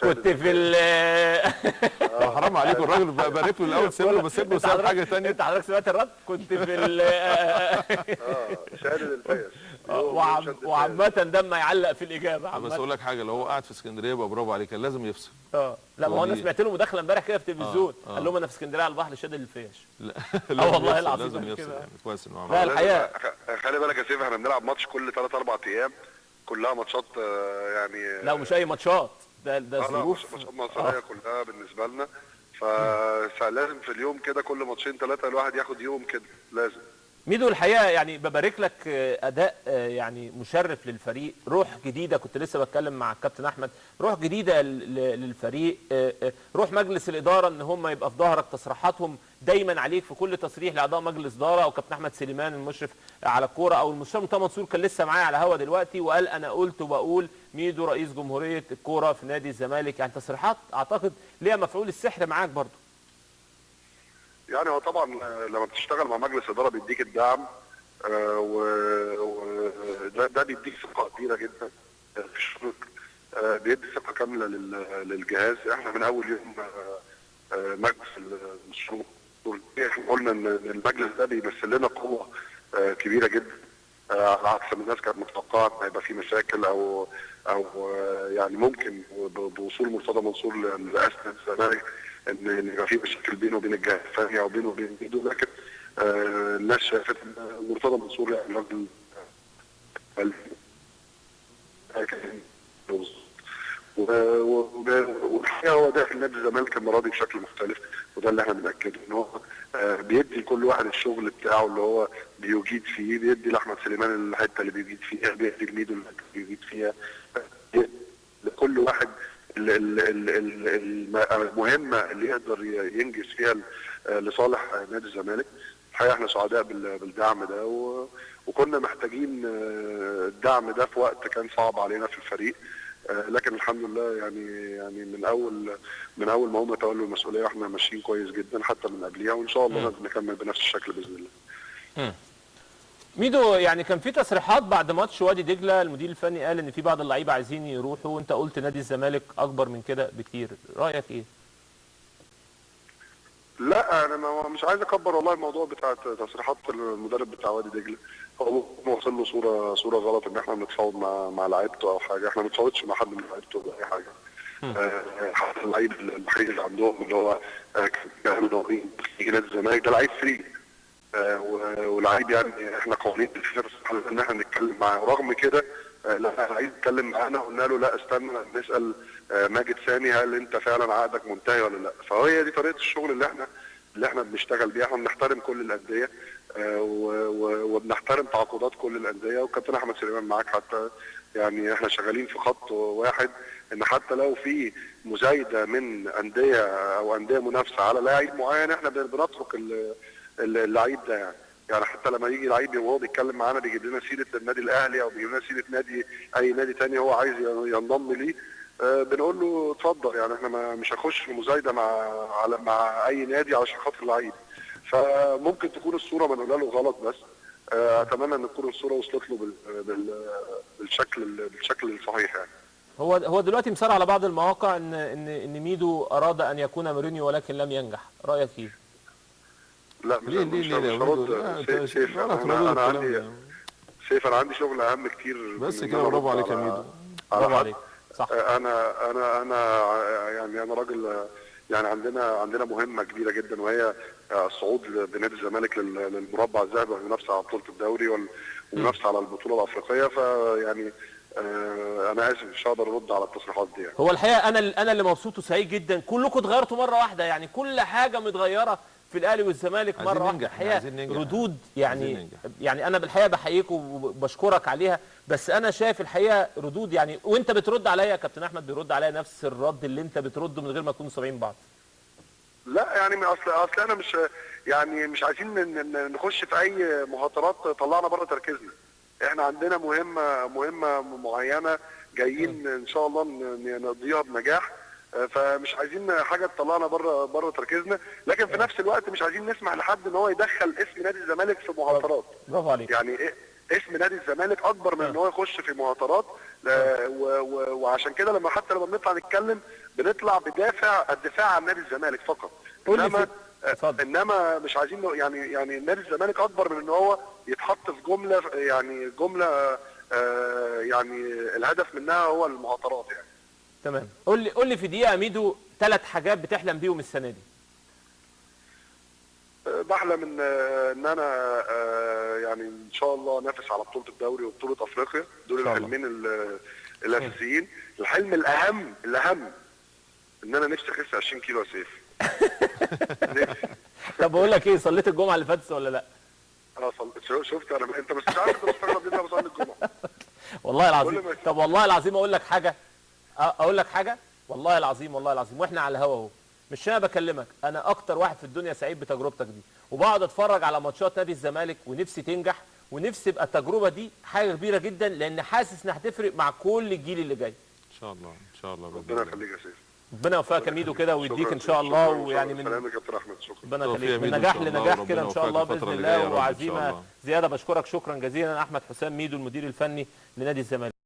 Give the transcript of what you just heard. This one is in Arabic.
كنت في حرام عليكم، الراجل بارك له الاول، سيب له ساب حاجه ثانيه. انت حضرتك سمعت الرد؟ كنت في شادد الفيش. وعامة ده ما يعلق في الاجابه. بس اقول لك حاجه، لو هو قاعد في اسكندريه يبقى برافو عليك، كان لازم يفصل. لا، ما هو انا سمعت له مداخله امبارح كده في التلفزيون، قال لهم انا في اسكندريه على البحر شادد الفيش. لا والله العظيم لازم يفصل يعني. كويس انه لا الحقيقه خلي بالك يا سيف، احنا بنلعب ماتش كل 3-4 ايام، كلها ماتشات يعني. لا مش اي ماتشات، ده ظروف ماتشات مصريه كلها بالنسبه لنا، فلازم في اليوم كده كل ماتشين 3 الواحد ياخد يوم كده لازم. ميدو الحقيقه يعني ببارك لك اداء يعني مشرف للفريق، روح جديده، كنت لسه بتكلم مع الكابتن احمد، روح جديده للفريق، روح مجلس الاداره ان هم يبقى في ظهرك، تصريحاتهم دايما عليك في كل تصريح لاعضاء مجلس اداره، او كابتن احمد سليمان المشرف على الكوره، او المستشار مرتضى منصور كان لسه معايا على الهوا دلوقتي وقال انا قلت وبقول ميدو رئيس جمهوريه الكوره في نادي الزمالك، يعني تصريحات اعتقد ليها مفعول السحر معاك برضه. يعني هو طبعا لما بتشتغل مع مجلس اداره بيديك الدعم، وده بيديك ثقه كبيره جدا في الشغل، بيدي ثقه كامله للجهاز. احنا من اول يوم مجلس المشروع قلنا ان المجلس ده بيمثل لنا قوه كبيره جدا، على عكس ما الناس كانت متوقعه ان هيبقى في مشاكل او يعني ممكن بوصول مرتضى منصور لرئاسه الزمالك ان يبقى في مشاكل بينه وبين الجهه الثانيه او بينه وبين ميدو، لكن الناس شافت ان مرتضى منصور يعني راجل والحقيقه هو داخل نادي الزمالك المره دي بشكل مختلف، وده اللي احنا بناكده ان هو بيدي لكل واحد الشغل بتاعه اللي هو بيجيد فيه، بيدي لاحمد سليمان الحته اللي بيجيد فيها، بيدي لميدو الحته اللي بيجيد فيها، لكل واحد المهمه اللي يقدر ينجز فيها لصالح نادي الزمالك. الحقيقه احنا سعداء بالدعم ده، وكنا محتاجين الدعم ده في وقت كان صعب علينا في الفريق، لكن الحمد لله يعني من اول ما هم تولوا المسؤوليه واحنا ماشيين كويس جدا حتى من قبليها، وان شاء الله نكمل بنفس الشكل باذن الله. ميدو يعني كان في تصريحات بعد ماتش وادي دجله، المدير الفني قال ان في بعض اللعيبه عايزين يروحوا، وانت قلت نادي الزمالك اكبر من كده بكتير، رايك ايه؟ لا انا مش عايز اكبر والله الموضوع بتاع تصريحات المدرب بتاع وادي دجله، هو وصل له صوره غلط ان احنا بنتفاوض مع لعيبته او حاجه، احنا ما بنتفاوضش مع حد من لعيبته ولا اي حاجه. حتى اللعيب الوحيد اللي عندهم اللي هو كان ناويين يجي نادي الزمالك ده لعيب فري، ولعيب يعني احنا قوانين ان احنا نتكلم معاه، ورغم كده لا عايز يتكلم معانا، قلنا له لا استنى نسال ماجد ثاني هل انت فعلا عقدك منتهي ولا لا. فهي دي طريقه الشغل اللي احنا بنشتغل بيها، احنا بنحترم كل الانديه وبنحترم تعاقدات كل الانديه، وكابتن احمد سليمان معاك حتى يعني احنا شغالين في خط واحد، ان حتى لو في مزايده من انديه او انديه منافسه على لاعب معين احنا بنترك اللعيب ده، يعني حتى لما يجي لعيب وهو بيتكلم معانا بيجيب لنا سيره النادي الاهلي او بيجيب لنا سيره اي نادي ثاني هو عايز ينضم ليه، بنقول له اتفضل، يعني احنا مش هنخش في مزايده مع اي نادي علشان خاطر اللعيب. فممكن تكون الصوره بنقولها له غلط، بس اتمنى ان تكون الصوره وصلت له بالشكل الصحيح يعني. هو دلوقتي مسار على بعض المواقع ان ميدو اراد ان يكون مورينيو ولكن لم ينجح، رايك ايه؟ لا مش هرد سيف، انا عندي شغل اهم كتير بس كده. برافو عليك يا ميدو، برافو عليك، صح. انا يعني انا راجل يعني عندنا مهمه كبيره جدا، وهي الصعود بنادي الزمالك للمربع الذهبي والمنافسه على بطوله الدوري والمنافسه على البطوله الافريقيه، فيعني انا اسف مش هقدر ارد على التصريحات دي يعني. هو الحقيقه انا اللي مبسوط وسعيد جدا، كلكم اتغيرتوا مره واحده، يعني كل حاجه متغيره في الاهلي والزمالك مره واحده. الحقيقه ردود يعني انا بالحقيقه بحييك وبشكرك عليها، بس انا شايف الحقيقه ردود يعني، وانت بترد عليا يا كابتن احمد بيرد عليا نفس الرد اللي انت بترده من غير ما تكونوا سامعين بعض. لا يعني اصل انا مش عايزين نخش في اي مهاترات طلعنا بره تركيزنا، احنا عندنا مهمه معينه جايين ان شاء الله نقضيها بنجاح، فمش عايزين حاجه تطلعنا بره تركيزنا، لكن في نفس الوقت مش عايزين نسمح لحد ان هو يدخل اسم نادي الزمالك في مهاترات. برافو عليك. يعني اسم نادي الزمالك اكبر من ان هو يخش في مهاترات، وعشان كده حتى لما بنطلع نتكلم بنطلع الدفاع عن نادي الزمالك فقط. انما مش عايزين يعني نادي الزمالك اكبر من ان هو يتحط في جمله يعني الهدف منها هو المعاطرات يعني. تمام. قول لي في دقيقه يا ميدو 3 حاجات بتحلم بيهم السنه دي. بحلم ان انا يعني ان شاء الله انافس على بطوله الدوري وبطوله افريقيا، دول الحلمين الاساسيين. الحلم الاهم ان انا نفسي اخس 20 كيلو يا سيف. طب بقول لك ايه، صليت الجمعه اللي فاتت ولا لا؟ صليت. شفت انا، انت مش عارف، انت مستغرب ان انا بصلي الجمعه. والله العظيم. طب والله العظيم اقول لك حاجه، والله العظيم واحنا على الهوا اهو، مش انا بكلمك، انا اكتر واحد في الدنيا سعيد بتجربتك دي، وبقعد اتفرج على ماتشات نادي الزمالك ونفسي تنجح، ونفسي يبقى التجربه دي حاجه كبيره جدا، لان حاسس انها هتفرق مع كل الجيل اللي جاي. ان شاء الله ان شاء الله. ربنا يخليك يا سيف. ربنا يوفقك يا ميدو كده ويديك ان شاء الله، ويعني من سلام يا كابتن احمد. شكرا. ربنا يخليك من نجاح لنجاح كده ان شاء الله باذن الله، وعزيمه زياده. بشكرك شكرا جزيلا احمد حسام ميدو المدير الفني لنادي الزمالك.